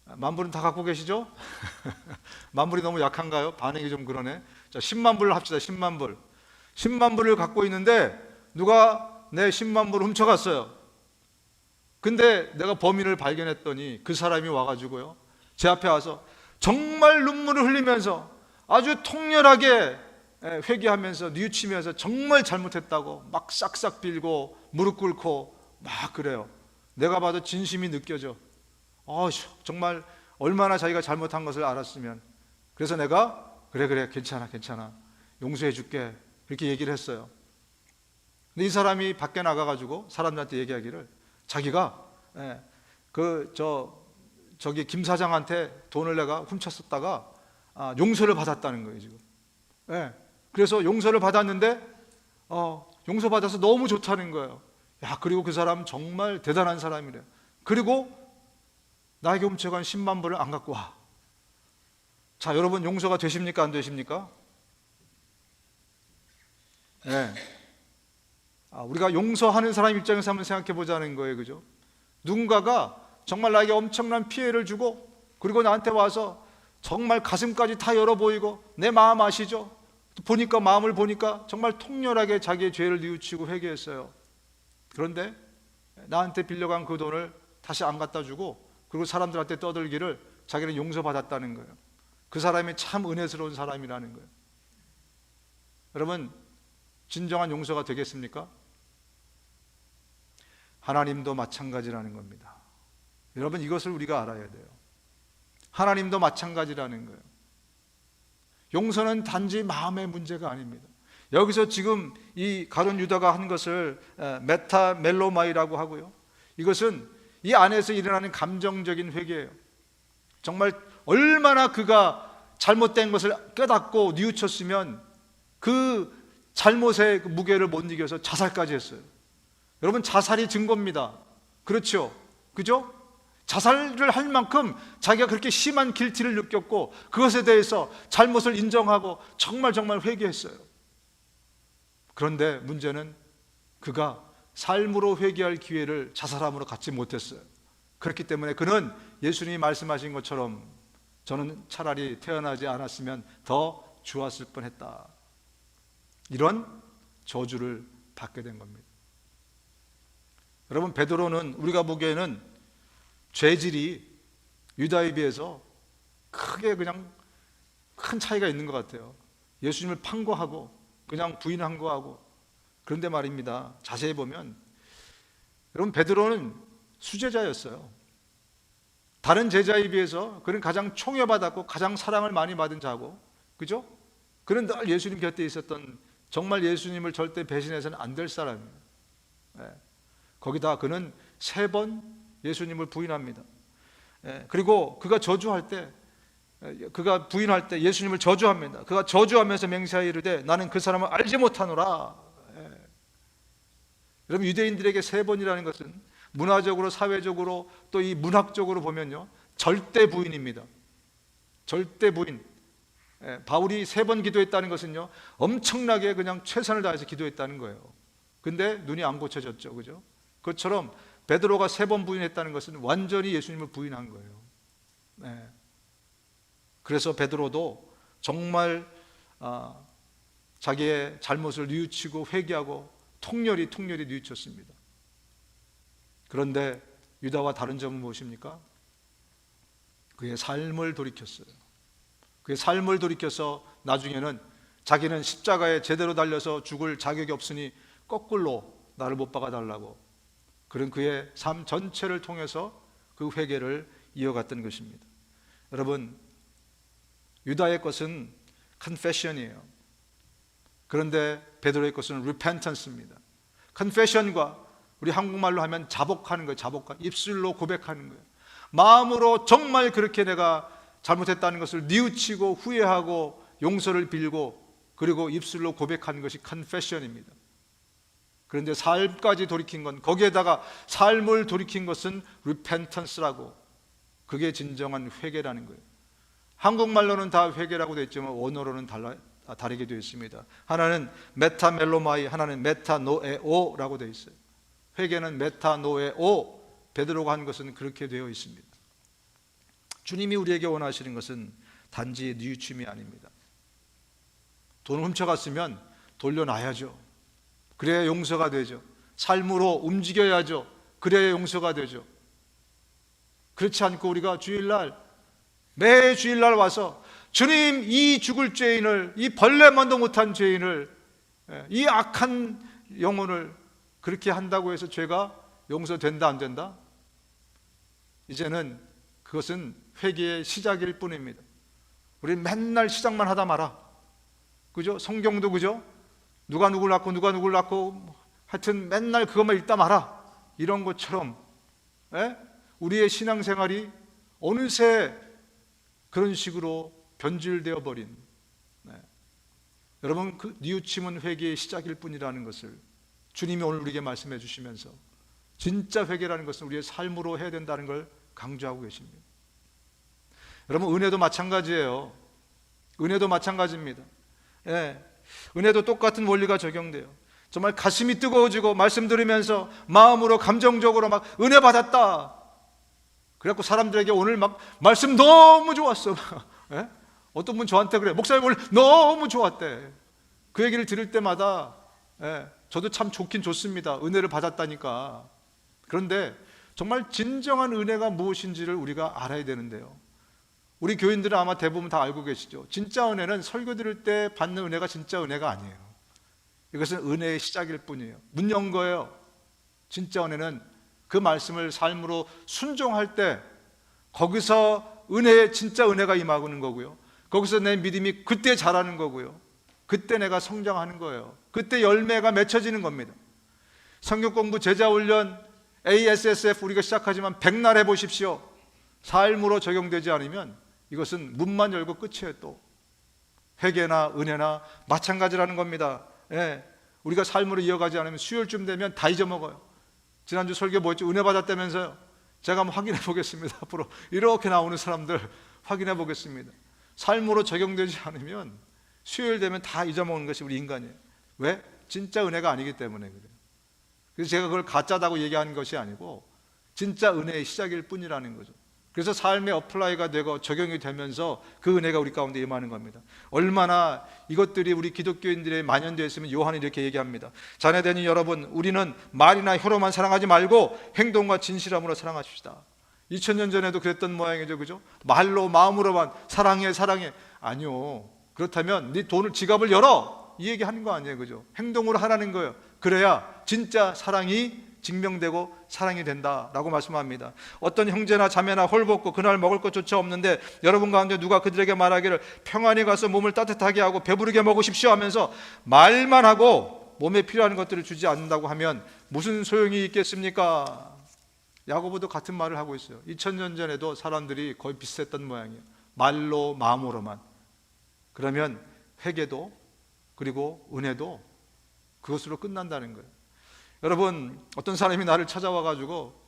A: 10,000불은 다 갖고 계시죠? 10,000불이 너무 약한가요? 반응이 좀 그러네. 자, 100,000불을 합시다. 100,000불. 100,000불을 갖고 있는데 누가 내 100,000불을 훔쳐갔어요. 근데 내가 범인을 발견했더니 그 사람이 와가지고요, 제 앞에 와서 정말 눈물을 흘리면서 아주 통렬하게 회개하면서 뉘우치면서 정말 잘못했다고 막 싹싹 빌고 무릎 꿇고 막 그래요. 내가 봐도 진심이 느껴져. 정말 얼마나 자기가 잘못한 것을 알았으면. 그래서 내가 그래 괜찮아 용서해 줄게 이렇게 얘기를 했어요. 근데 이 사람이 밖에 나가가지고 사람들한테 얘기하기를 자기가 저기 김 사장한테 돈을 내가 훔쳤었다가 용서를 받았다는 거예요 지금. 그래서 용서를 받았는데 용서받아서 너무 좋다는 거예요. 그리고 그 사람 정말 대단한 사람이래요. 그리고 나에게 훔쳐간 10만 불을 안 갖고 와. 자, 여러분 용서가 되십니까? 안 되십니까? 우리가 용서하는 사람 입장에서 한번 생각해 보자는 거예요. 그죠? 누군가가 정말 나에게 엄청난 피해를 주고 그리고 나한테 와서 정말 가슴까지 다 열어 보이고 내 마음 아시죠? 보니까 마음을 보니까 정말 통렬하게 자기의 죄를 뉘우치고 회개했어요. 그런데 나한테 빌려간 그 돈을 다시 안 갖다 주고 그리고 사람들한테 떠들기를 자기는 용서받았다는 거예요. 그 사람이 참 은혜스러운 사람이라는 거예요. 여러분, 진정한 용서가 되겠습니까? 하나님도 마찬가지라는 겁니다. 여러분, 이것을 우리가 알아야 돼요. 하나님도 마찬가지라는 거예요. 용서는 단지 마음의 문제가 아닙니다. 여기서 지금 이 가룟 유다가 한 것을 메타멜로마이라고 하고요, 이것은 이 안에서 일어나는 감정적인 회개예요. 정말 얼마나 그가 잘못된 것을 깨닫고 뉘우쳤으면 그 잘못의 그 무게를 못 이겨서 자살까지 했어요. 여러분, 자살이 증거입니다. 그렇죠? 그죠? 자살을 할 만큼 자기가 그렇게 심한 길티를 느꼈고 그것에 대해서 잘못을 인정하고 정말 회개했어요. 그런데 문제는 그가 삶으로 회개할 기회를 자살함으로 갖지 못했어요. 그렇기 때문에 그는 예수님이 말씀하신 것처럼 저는 차라리 태어나지 않았으면 더 좋았을 뻔했다, 이런 저주를 받게 된 겁니다. 여러분, 베드로는 우리가 보기에는 죄질이 유다에 비해서 크게 그냥 큰 차이가 있는 것 같아요. 예수님을 판거하고 그냥 부인한 거하고. 그런데 말입니다, 자세히 보면 여러분, 베드로는 수제자였어요. 다른 제자에 비해서 그는 가장 총애받았고 가장 사랑을 많이 받은 자고, 그죠? 그는 늘 예수님 곁에 있었던, 정말 예수님을 절대 배신해서는 안 될 사람이에요. 거기다 그는 3번 예수님을 부인합니다. 그리고 그가 저주할 때, 그가 부인할 때 예수님을 저주합니다. 그가 저주하면서 맹세하여 이르되 나는 그 사람을 알지 못하노라. 여러분, 유대인들에게 3번이라는 것은 문화적으로, 사회적으로, 또 이 문학적으로 보면요, 절대 부인입니다. 절대 부인. 바울이 3번 기도했다는 것은요, 엄청나게 그냥 최선을 다해서 기도했다는 거예요. 근데 눈이 안 고쳐졌죠, 그죠? 그것처럼 베드로가 3번 부인했다는 것은 완전히 예수님을 부인한 거예요. 그래서 베드로도 정말 자기의 잘못을 뉘우치고 회개하고 통렬히 뉘우쳤습니다. 그런데 유다와 다른 점은 무엇입니까? 그의 삶을 돌이켰어요. 그의 삶을 돌이켜서 나중에는 자기는 십자가에 제대로 달려서 죽을 자격이 없으니 거꾸로 나를 못 박아 달라고, 그런 그의 삶 전체를 통해서 그 회개를 이어갔던 것입니다. 여러분, 유다의 것은 confession이에요. 그런데 베드로의 것은 repentance입니다. confession과 우리 한국말로 하면 자복하는 거예요. 자복한, 입술로 고백하는 거예요. 마음으로 정말 그렇게 내가 잘못했다는 것을 뉘우치고 후회하고 용서를 빌고 그리고 입술로 고백하는 것이 confession입니다. 그런데 삶까지 돌이킨 건, 거기에다가 삶을 돌이킨 것은 repentance라고, 그게 진정한 회개라는 거예요. 한국말로는 다 회개라고 되어 있지만 원어로는 다르게 되어 있습니다. 하나는 메타멜로마이, 하나는 메타노에오라고 되어 있어요. 회개는 메타노에오, 베드로가 한 것은 그렇게 되어 있습니다. 주님이 우리에게 원하시는 것은 단지 뉘우침이 아닙니다. 돈을 훔쳐갔으면 돌려놔야죠. 그래야 용서가 되죠. 삶으로 움직여야죠. 그래야 용서가 되죠. 그렇지 않고 우리가 주일날, 매 주일날 와서 주님, 이 죽을 죄인을, 이 벌레만도 못한 죄인을, 이 악한 영혼을 그렇게 한다고 해서 죄가 용서된다 안 된다? 이제는 그것은 회개의 시작일 뿐입니다. 우리 맨날 시작만 하다 마라. 그죠? 성경도 그죠? 누가 누굴 낳고 누가 누굴 낳고 하여튼 맨날 그것만 읽다 마라. 이런 것처럼 우리의 신앙생활이 어느새 그런 식으로 변질되어 버린, 여러분, 그 뉘우침은 회개의 시작일 뿐이라는 것을 주님이 오늘 우리에게 말씀해 주시면서 진짜 회개라는 것은 우리의 삶으로 해야 된다는 걸 강조하고 계십니다. 여러분, 은혜도 마찬가지예요. 은혜도 마찬가지입니다. 은혜도 똑같은 원리가 적용돼요. 정말 가슴이 뜨거워지고 말씀 들으면서 마음으로 감정적으로 막 은혜 받았다. 그래갖고 사람들에게 오늘 막 말씀 너무 좋았어. 어떤 분 저한테 그래, 목사님 오늘 너무 좋았대. 그 얘기를 들을 때마다 저도 참 좋긴 좋습니다. 은혜를 받았다니까. 그런데 정말 진정한 은혜가 무엇인지를 우리가 알아야 되는데요, 우리 교인들은 아마 대부분 다 알고 계시죠. 진짜 은혜는 설교 들을 때 받는 은혜가 진짜 은혜가 아니에요. 이것은 은혜의 시작일 뿐이에요. 문 연 거예요. 진짜 은혜는 그 말씀을 삶으로 순종할 때 거기서 진짜 은혜가 임하는 거고요, 거기서 내 믿음이 그때 자라는 거고요, 그때 내가 성장하는 거예요. 그때 열매가 맺혀지는 겁니다. 성경 공부, 제자 훈련, ASSF 우리가 시작하지만 백날 해보십시오. 삶으로 적용되지 않으면 이것은 문만 열고 끝이에요. 또 회개나 은혜나 마찬가지라는 겁니다. 우리가 삶으로 이어가지 않으면 수요일쯤 되면 다 잊어먹어요. 지난주 설교 뭐였죠? 은혜 받았다면서요. 제가 한번 확인해 보겠습니다. 앞으로 이렇게 나오는 사람들 확인해 보겠습니다. 삶으로 적용되지 않으면 수요일 되면 다 잊어먹는 것이 우리 인간이에요. 왜? 진짜 은혜가 아니기 때문에 그래요. 그래서 제가 그걸 가짜다고 얘기하는 것이 아니고 진짜 은혜의 시작일 뿐이라는 거죠. 그래서 삶에 어플라이가 되고 적용이 되면서 그 은혜가 우리 가운데 임하는 겁니다. 얼마나 이것들이 우리 기독교인들의 만연되어 있으면 요한이 이렇게 얘기합니다. 자녀되니 여러분, 우리는 말이나 혀로만 사랑하지 말고 행동과 진실함으로 사랑하십시다. 2000년 전에도 그랬던 모양이죠. 그죠? 말로 마음으로만 사랑해 사랑해. 아니요. 그렇다면 네 돈을, 지갑을 열어, 이 얘기하는 거 아니에요. 그죠? 행동으로 하라는 거예요. 그래야 진짜 사랑이 증명되고 사랑이 된다라고 말씀합니다. 어떤 형제나 자매나 홀벗고 그날 먹을 것조차 없는데 여러분 가운데 누가 그들에게 말하기를 평안히 가서 몸을 따뜻하게 하고 배부르게 먹으십시오 하면서 말만 하고 몸에 필요한 것들을 주지 않는다고 하면 무슨 소용이 있겠습니까? 야고보도 같은 말을 하고 있어요. 2000년 전에도 사람들이 거의 비슷했던 모양이에요. 말로 마음으로만. 그러면 회개도 그리고 은혜도 그것으로 끝난다는 거예요. 여러분, 어떤 사람이 나를 찾아와 가지고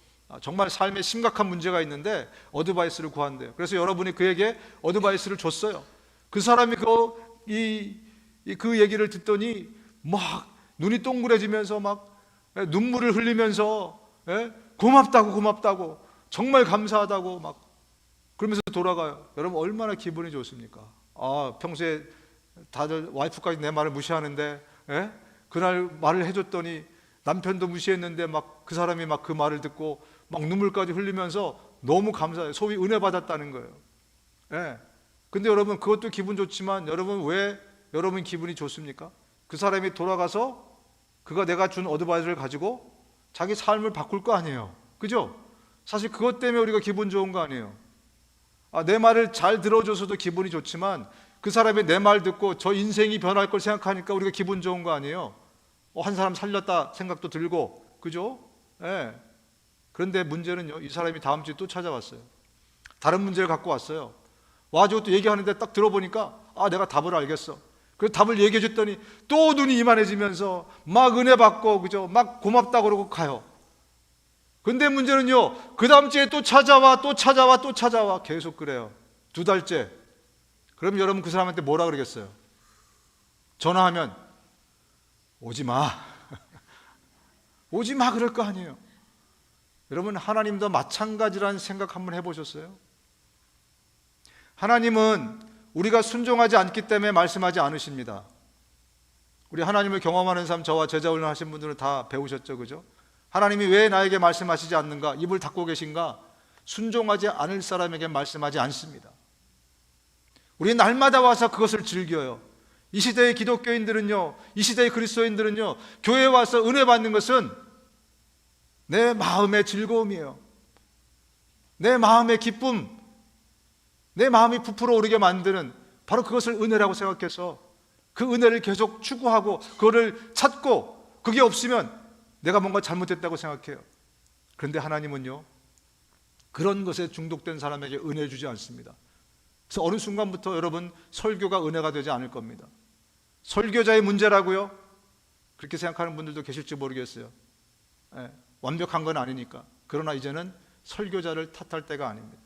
A: 정말 삶에 심각한 문제가 있는데 어드바이스를 구한대요. 그래서 여러분이 그에게 어드바이스를 줬어요. 그 사람이 그 얘기를 듣더니 막 눈이 동그래지면서 막 눈물을 흘리면서 고맙다고 정말 감사하다고 막 그러면서 돌아가요. 여러분, 얼마나 기분이 좋습니까? 평소에 다들 와이프까지 내 말을 무시하는데 그날 말을 해줬더니 남편도 무시했는데 막 그 사람이 막 그 말을 듣고 막 눈물까지 흘리면서 너무 감사해요. 소위 은혜 받았다는 거예요. 근데 여러분, 그것도 기분 좋지만 여러분, 왜 여러분 기분이 좋습니까? 그 사람이 돌아가서 그가 내가 준 어드바이스를 가지고 자기 삶을 바꿀 거 아니에요. 그죠? 사실 그것 때문에 우리가 기분 좋은 거 아니에요. 내 말을 잘 들어줘서도 기분이 좋지만 그 사람이 내 말 듣고 저 인생이 변할 걸 생각하니까 우리가 기분 좋은 거 아니에요. 한 사람 살렸다 생각도 들고, 그죠? 그런데 문제는요, 이 사람이 다음 주에 또 찾아왔어요. 다른 문제를 갖고 왔어요. 와가지고 또 얘기하는데 딱 들어보니까 내가 답을 알겠어. 그래서 답을 얘기해 줬더니 또 눈이 이만해지면서 막 은혜 받고, 그죠? 막 고맙다 그러고 가요. 근데 문제는요, 그 다음 주에 또 찾아와 계속 그래요. 2달째. 그럼 여러분, 그 사람한테 뭐라 그러겠어요? 전화하면 오지 마. 오지 마 그럴 거 아니에요. 여러분, 하나님도 마찬가지라는 생각 한번 해보셨어요? 하나님은 우리가 순종하지 않기 때문에 말씀하지 않으십니다. 우리 하나님을 경험하는 사람, 저와 제자 훈련 하신 분들은 다 배우셨죠, 그죠? 하나님이 왜 나에게 말씀하시지 않는가? 입을 닫고 계신가? 순종하지 않을 사람에게 말씀하지 않습니다. 우리는 날마다 와서 그것을 즐겨요. 이 시대의 기독교인들은요, 이 시대의 그리스도인들은요, 교회에 와서 은혜 받는 것은 내 마음의 즐거움이에요. 내 마음의 기쁨, 내 마음이 부풀어 오르게 만드는 바로 그것을 은혜라고 생각해서 그 은혜를 계속 추구하고 그거를 찾고, 그게 없으면 내가 뭔가 잘못했다고 생각해요. 그런데 하나님은요, 그런 것에 중독된 사람에게 은혜 주지 않습니다. 그래서 어느 순간부터 여러분, 설교가 은혜가 되지 않을 겁니다. 설교자의 문제라고요? 그렇게 생각하는 분들도 계실지 모르겠어요. 완벽한 건 아니니까. 그러나 이제는 설교자를 탓할 때가 아닙니다.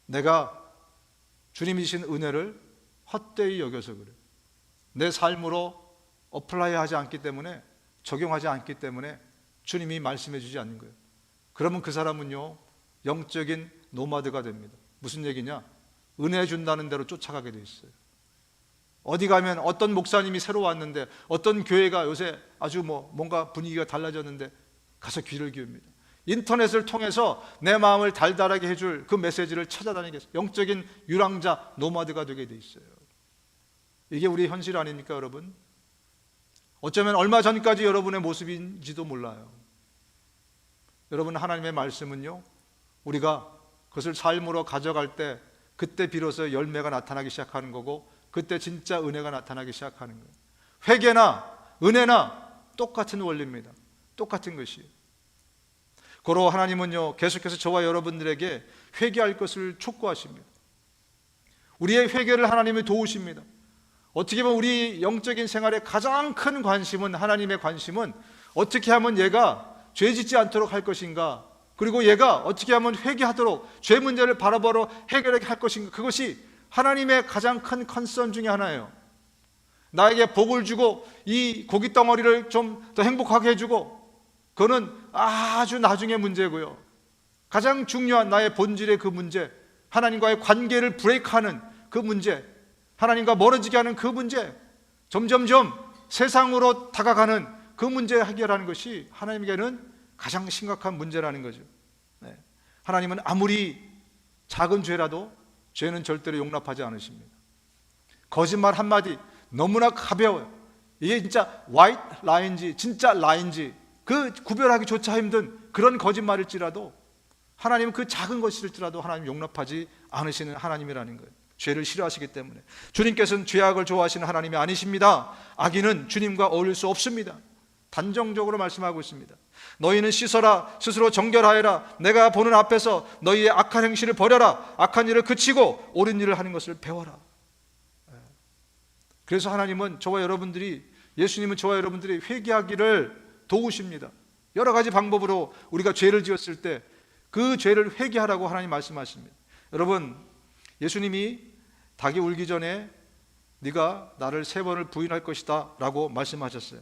A: 내가 주님이 주신 은혜를 헛되이 여겨서 그래요. 내 삶으로 어플라이하지 않기 때문에, 적용하지 않기 때문에 주님이 말씀해 주지 않는 거예요. 그러면 그 사람은요, 영적인 노마드가 됩니다. 무슨 얘기냐? 은혜 준다는 대로 쫓아가게 돼 있어요. 어디 가면 어떤 목사님이 새로 왔는데, 어떤 교회가 요새 아주 뭔가 분위기가 달라졌는데 가서 귀를 기웁니다. 인터넷을 통해서 내 마음을 달달하게 해줄 그 메시지를 찾아다니겠어요. 영적인 유랑자, 노마드가 되게 돼 있어요. 이게 우리의 현실 아닙니까, 여러분? 어쩌면 얼마 전까지 여러분의 모습인지도 몰라요. 여러분, 하나님의 말씀은요, 우리가 그것을 삶으로 가져갈 때 그때 비로소 열매가 나타나기 시작하는 거고, 그때 진짜 은혜가 나타나기 시작하는 거예요. 회개나 은혜나 똑같은 원리입니다. 똑같은 것이에요. 고로 하나님은요, 계속해서 저와 여러분들에게 회개할 것을 촉구하십니다. 우리의 회개를 하나님이 도우십니다. 어떻게 보면 우리 영적인 생활의 가장 큰 관심은, 하나님의 관심은 어떻게 하면 얘가 죄 짓지 않도록 할 것인가, 그리고 얘가 어떻게 하면 회개하도록, 죄 문제를 바로바로 해결하게 할 것인가, 그것이 하나님의 가장 큰 컨선 중에 하나예요. 나에게 복을 주고 이 고깃 덩어리를 좀 더 행복하게 해주고, 그거는 아주 나중의 문제고요. 가장 중요한 나의 본질의 그 문제, 하나님과의 관계를 브레이크하는 그 문제, 하나님과 멀어지게 하는 그 문제, 점점점 세상으로 다가가는 그 문제 해결하는 것이 하나님에게는 가장 심각한 문제라는 거죠. 하나님은 아무리 작은 죄라도 죄는 절대로 용납하지 않으십니다. 거짓말 한마디 너무나 가벼워요. 이게 진짜 화이트 라인지 진짜 라인지 그 구별하기조차 힘든 그런 거짓말일지라도 하나님은 그 작은 것일지라도 하나님 용납하지 않으시는 하나님이라는 거예요. 죄를 싫어하시기 때문에. 주님께서는 죄악을 좋아하시는 하나님이 아니십니다. 악인은 주님과 어울릴 수 없습니다. 단정적으로 말씀하고 있습니다. 너희는 씻어라, 스스로 정결하여라. 내가 보는 앞에서 너희의 악한 행실을 버려라. 악한 일을 그치고 옳은 일을 하는 것을 배워라. 그래서 하나님은 저와 여러분들이, 예수님은 저와 여러분들이 회개하기를 도우십니다. 여러 가지 방법으로 우리가 죄를 지었을 때 그 죄를 회개하라고 하나님 말씀하십니다. 여러분, 예수님이 닭이 울기 전에 네가 나를 3번을 부인할 것이다 라고 말씀하셨어요.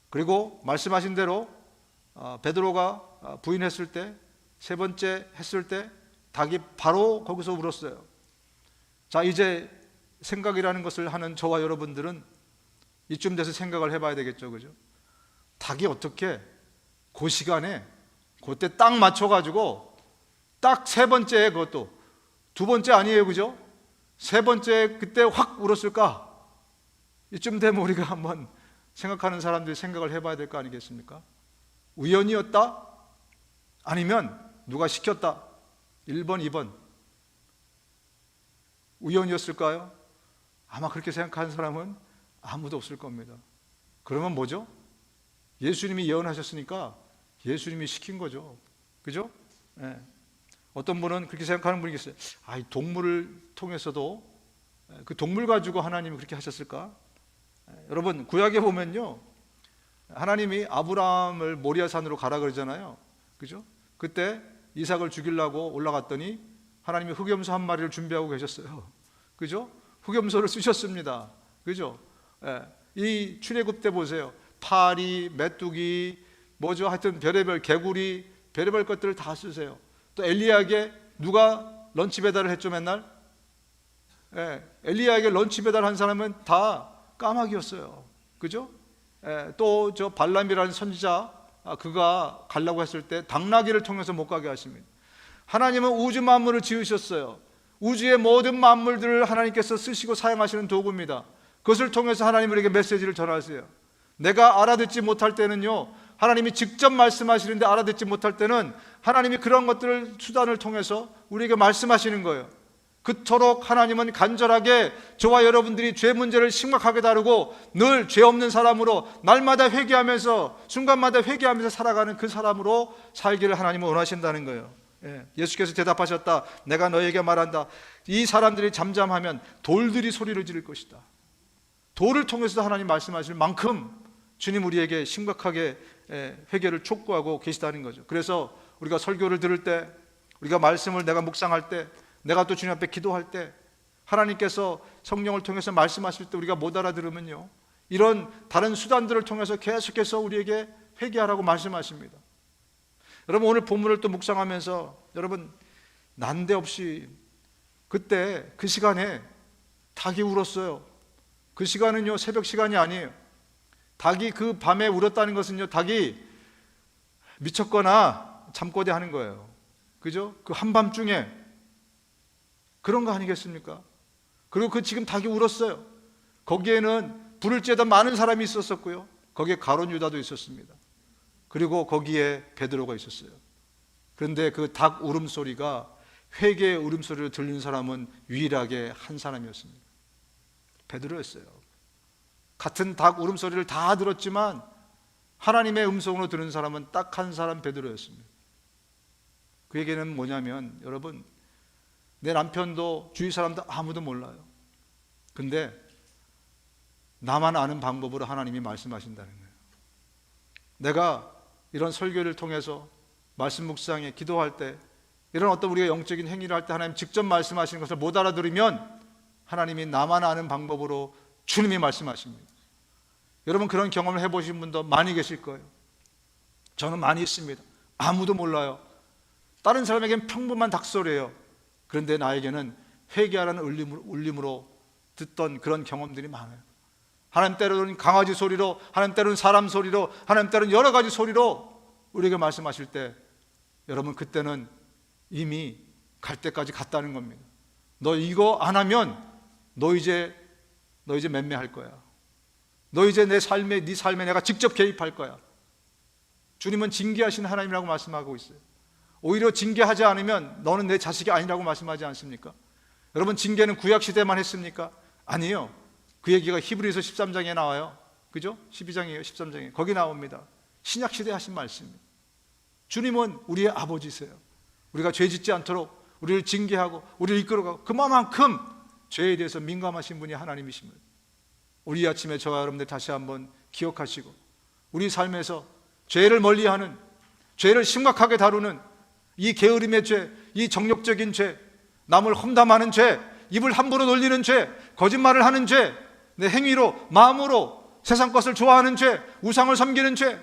A: 그리고 말씀하신 대로 베드로가 부인했을 때, 3번째 했을 때 닭이 바로 거기서 울었어요. 자, 이제 생각이라는 것을 하는 저와 여러분들은 이쯤 돼서 생각을 해봐야 되겠죠, 그죠? 닭이 어떻게 그 시간에 그때 딱 맞춰가지고 딱 3번째에, 그것도 2번째 아니에요, 그죠? 3번째 그때 확 울었을까? 이쯤 되면 우리가 한번 생각하는 사람들이 생각을 해봐야 될 거 아니겠습니까? 우연이었다? 아니면 누가 시켰다? 1번, 2번 우연이었을까요? 아마 그렇게 생각하는 사람은 아무도 없을 겁니다. 그러면 뭐죠? 예수님이 예언하셨으니까 예수님이 시킨 거죠. 그죠? 네. 어떤 분은 그렇게 생각하는 분이 있어요. 이 동물을 통해서도, 그 동물 가지고 하나님이 그렇게 하셨을까? 여러분, 구약에 보면요, 하나님이 아브라함을 모리아산으로 가라 그러잖아요. 그죠? 그때 이삭을 죽이려고 올라갔더니 하나님이 흑염소 한 마리를 준비하고 계셨어요. 그죠? 흑염소를 쓰셨습니다. 그죠? 이 출애굽 때 보세요. 파리, 메뚜기, 뭐죠? 하여튼 별의별 개구리, 별의별 것들을 다 쓰세요. 또 엘리야에게 누가 런치 배달을 했죠, 맨날? 엘리야에게 런치 배달한 사람은 다 까마귀였어요. 그죠? 또 저 발람이라는 선지자, 그가 가려고 했을 때 당나귀를 통해서 못 가게 하십니다. 하나님은 우주 만물을 지으셨어요. 우주의 모든 만물들을 하나님께서 쓰시고 사용하시는 도구입니다. 그것을 통해서 하나님 우리에게 메시지를 전하세요. 내가 알아듣지 못할 때는요, 하나님이 직접 말씀하시는데 알아듣지 못할 때는 하나님이 그런 것들을 수단을 통해서 우리에게 말씀하시는 거예요. 그토록 하나님은 간절하게 저와 여러분들이 죄 문제를 심각하게 다루고 늘 죄 없는 사람으로 날마다 회개하면서 순간마다 회개하면서 살아가는 그 사람으로 살기를 하나님은 원하신다는 거예요. 예수께서 대답하셨다. 내가 너에게 말한다. 이 사람들이 잠잠하면 돌들이 소리를 지를 것이다. 돌을 통해서도 하나님 말씀하실 만큼 주님 우리에게 심각하게 회개를 촉구하고 계시다는 거죠. 그래서 우리가 설교를 들을 때, 우리가 말씀을 내가 묵상할 때, 내가 또 주님 앞에 기도할 때 하나님께서 성령을 통해서 말씀하실 때 우리가 못 알아들으면요, 이런 다른 수단들을 통해서 계속해서 우리에게 회개하라고 말씀하십니다. 여러분, 오늘 본문을 또 묵상하면서 여러분, 난데없이 그때 그 시간에 닭이 울었어요. 그 시간은요, 새벽 시간이 아니에요. 닭이 그 밤에 울었다는 것은요, 닭이 미쳤거나 잠꼬대 하는 거예요. 그죠? 그 한밤중에 그런 거 아니겠습니까? 그리고 그 지금 닭이 울었어요. 거기에는 불을 쬐던 많은 사람이 있었었고요, 거기에 가룟 유다도 있었습니다. 그리고 거기에 베드로가 있었어요. 그런데 그 닭 울음소리가, 회개의 울음소리를 들리는 사람은 유일하게 한 사람이었습니다. 베드로였어요. 같은 닭 울음소리를 다 들었지만 하나님의 음성으로 들은 사람은 딱 한 사람, 베드로였습니다. 그 얘기는 뭐냐면, 여러분, 내 남편도 주위 사람도 아무도 몰라요. 근데 나만 아는 방법으로 하나님이 말씀하신다는 거예요. 내가 이런 설교를 통해서 말씀 묵상에 기도할 때, 이런 어떤 우리가 영적인 행위를 할 때 하나님 직접 말씀하시는 것을 못 알아들으면 하나님이 나만 아는 방법으로 주님이 말씀하십니다. 여러분, 그런 경험을 해보신 분도 많이 계실 거예요. 저는 많이 있습니다. 아무도 몰라요. 다른 사람에게는 평범한 닭소리예요. 그런데 나에게는 회개하라는 울림으로 듣던 그런 경험들이 많아요. 하나님 때로는 강아지 소리로, 하나님 때로는 사람 소리로, 하나님 때로는 여러 가지 소리로 우리에게 말씀하실 때, 여러분, 그때는 이미 갈 때까지 갔다는 겁니다. 너 이거 안 하면 너 이제 맴매할 거야. 너 이제 네 삶에 내가 직접 개입할 거야. 주님은 징계하시는 하나님이라고 말씀하고 있어요. 오히려 징계하지 않으면 너는 내 자식이 아니라고 말씀하지 않습니까? 여러분, 징계는 구약시대만 했습니까? 아니에요. 그 얘기가 히브리서 13장에 나와요. 그죠? 12장이에요. 13장에 거기 나옵니다. 신약시대에 하신 말씀입니다. 주님은 우리의 아버지세요. 우리가 죄 짓지 않도록 우리를 징계하고 우리를 이끌어가고 그만큼 죄에 대해서 민감하신 분이 하나님이십니다. 우리 아침에 저와 여러분들 다시 한번 기억하시고, 우리 삶에서 죄를 멀리하는, 죄를 심각하게 다루는 이 게으름의 죄, 이 정욕적인 죄, 남을 험담하는 죄, 입을 함부로 놀리는 죄, 거짓말을 하는 죄, 내 행위로, 마음으로 세상 것을 좋아하는 죄, 우상을 섬기는 죄,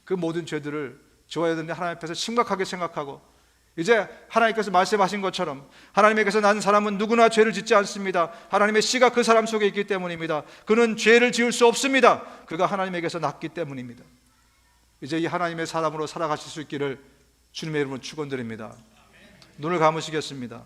A: 그 모든 죄들을 저와 여러분들 하나님 앞에서 심각하게 생각하고, 이제 하나님께서 말씀하신 것처럼 하나님에게서 난 사람은 누구나 죄를 짓지 않습니다. 하나님의 씨가 그 사람 속에 있기 때문입니다. 그는 죄를 지을 수 없습니다. 그가 하나님에게서 났기 때문입니다. 이제 이 하나님의 사람으로 살아가실 수 있기를 주님의 이름으로 축원드립니다. 눈을 감으시겠습니다.